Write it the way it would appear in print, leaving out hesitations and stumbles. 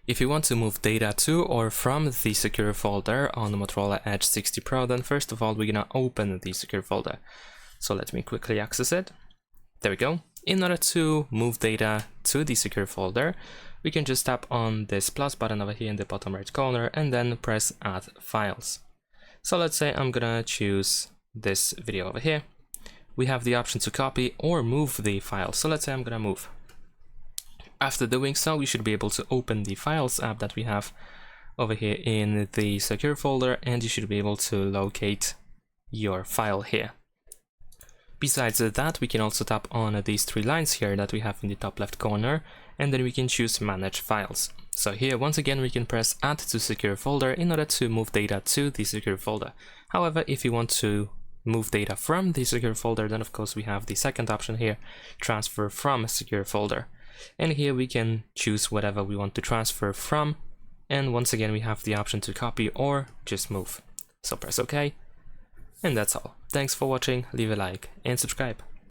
If you want to move data to or from the secure folder on the Motorola Edge 60 Pro, then first of all, we're gonna open the secure folder. So let me quickly access it. There we go. In order to move data to the secure folder, we can just tap on this plus button over here in the bottom right corner and then press Add Files. So let's say I'm gonna choose this video over here. We have the option to copy or move the file. So let's say I'm gonna move. After doing so, we should be able to open the Files app that we have over here in the secure folder, and you should be able to locate your file here. Besides that, we can also tap on these three lines here that we have in the top left corner, and then we can choose Manage Files. So here, once again, we can press Add to Secure Folder in order to move data to the secure folder. However, if you want to move data from the secure folder, then of course we have the second option here, Transfer from a Secure Folder. And here we can choose whatever we want to transfer from, and once again we have the option to copy or just move. So press OK, and that's all. Thanks for watching, leave a like and subscribe.